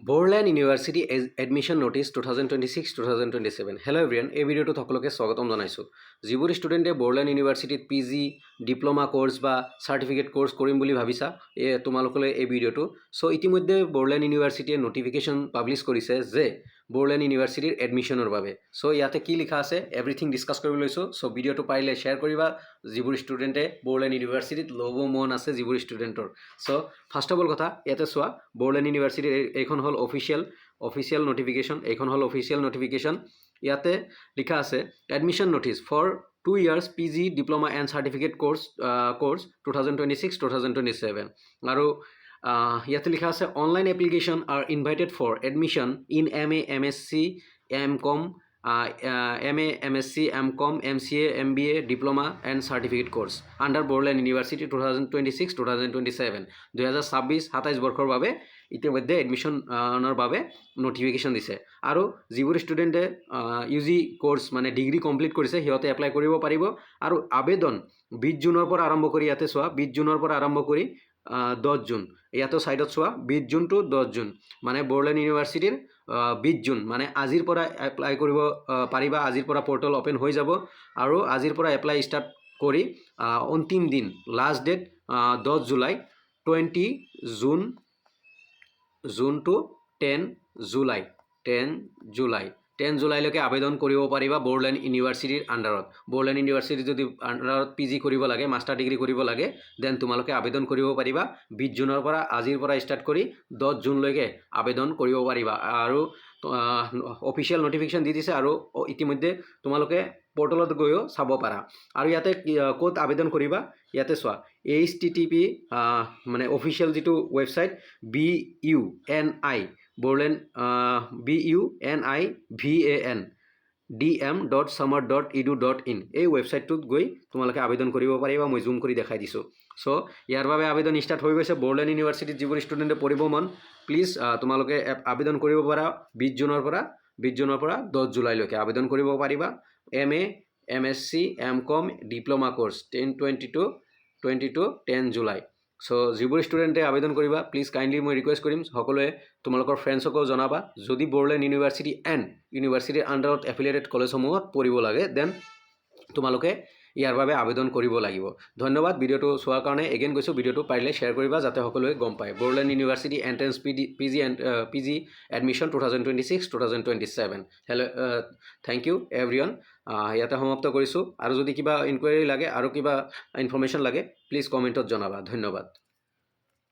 Borderland University Admission Notice 2026-2027 Hello everyone, এই ভিডিওটো সকলোকে স্বাগতম জনাইছো। যিবোৰ ষ্টুডেণ্টে Borderland University PG diploma course বা সাৰ্টিফিকেট কোৰ্স কৰিম বুলি ভাবিছা তোমালোকলৈ এই ভিডিওটো সো ইতিমধ্যে Borderland University নোটিফিকেশন পাবলিশ কৰিছে যে Borderland University এডমিশনৰ বাবে সো ইয়াতে কি লিখা আছে এভৰিথিং ডিসকাস কৰিব লৈছো সো ভিডিওটো পাৰিলে শেয়াৰ কৰিবা যিবোৰ ষ্টুডেণ্টে Borderland University ল'ব মন আছে যিবোৰ ষ্টুডেণ্টৰ সো ফাৰ্স্ট অফ অল কথা ইয়াতে চোৱা Borderland University এইখন হল অফিচিয়াল নোটিফিকেশন এইখন হল অফিচিয়াল নোটিফিকেশন ইয়াতে লিখা আছে admission notice for 2 years PG diploma and certificate course 2026-2027 আৰু ইয়াতে লিখা আছে online application are invited for admission in MA MSc MCom MA MSc MCom MCA MBA diploma and certificate course under Borderland University 2026-2027 2026-27 বৰ্ষৰ বাবে ইতিমধ্যে এডমিশনৰ বাবে notification দিছে আৰু যিবোৰ ষ্টুডেণ্টে ইউজি কোৰ্স মানে ডিগ্ৰী কমপ্লিট কৰিছে সিহঁতে এপ্লাই কৰিব পাৰিব আৰু আবেদন 20 জুনৰ পৰা আৰম্ভ কৰি ইয়াতে চোৱা 20 জুনৰ পৰা আৰম্ভ কৰি 10 জুন ইয়াতো সাইডত চোৱা 20 জুন টু 10 জুন মানে Borderland ইউনিভাৰ্চিটিৰ 20 জুন মানে আজিৰ পৰা এপ্লাই কৰিব পাৰিবা আজিৰ পৰা পোৰ্টেল ওপেন হৈ যাব আৰু আজিৰ পৰা এপ্লাই ষ্টাৰ্ট কৰি অন্তিম দিন last date 10 July 20 June to 10 জুলাইলৈকে আবেদন কৰিব পাৰিবা Borderland ইউনিভাৰ্চিটিৰ আন্ডাৰত Borderland ইউনিভাৰ্চিটি যদি আন্ডাৰত পিজি কৰিব লাগে মাস্টাৰ ডিগ্ৰী কৰিব লাগে দেন তোমালোকে আবেদন কৰিব পাৰিবা 20 জুনৰ পৰা আজিৰ পৰা ষ্টাৰ্ট কৰি 10 জুনলৈকে আবেদন কৰিব পাৰিবা আৰু অফিচিয়াল নোটিফিকেশন দি দিছে আৰু ইতিমধ্যে তোমালোকে পোৰ্টেলত গৈও চাব পাৰা আৰু ইয়াতে কোড আবেদন কৰিবা ইয়াতে চোৱা http মানে অফিচিয়াল যেটো website BUNI Borderland BUNIVAN dm.summer.edu.in এই ওয়েবসাইটটোত গৈ তোমালোকে আবেদন কৰিব পাৰিবা মই জুম কৰি দেখাই দিছো সো ইয়াৰ বাবে আবেদন ষ্টাৰ্ট হৈ গৈছে Borderland ইউনিভাৰ্চিটিত যিবোৰ ষ্টুডেণ্টে পঢ়িব মন প্লিজ তোমালোকে আবেদন কৰিব পাৰা 20 জুনৰ পৰা 10 জুলাইলৈকে আবেদন কৰিব পাৰিবা MA MSc MCom diploma course 10 July so যিবোৰ ষ্টুডেণ্টে আবেদন কৰিবা প্লিজ কাইন্ডলি মই ৰিকুৱেষ্ট কৰিম সকলোৱে তোমালোকৰ ফ্ৰেণ্ডসকল জনাবা যদি Borderland ইউনিভাৰ্চিটি এণ্ড ইউনিভাৰ্চিটিৰ আন্ডাৰত এফিলিয়েটেড কলেজসমূহত পঢ়িব লাগে দেন তোমালোকে ইয়াৰ বাবে আবেদন কৰিব লাগিব ধন্যবাদ ভিডিওটো চোৱাৰ কাৰণে এগেইন কৈছো ভিডিওটো পাৰিলে শেয়াৰ কৰিবা যাতে সকলোৱে গম পায় Borderland university entrance PG admission 2026-2027 হেল্ল থ্যাংক ইউ এভৰিওয়ান ইয়াতে সমাপ্ত কৰিছো আৰু যদি কিবা ইনকুৱাৰী লাগে আৰু কিবা ইনফৰমেশন লাগে প্লিজ কমেন্টত জনাবা ধন্যবাদ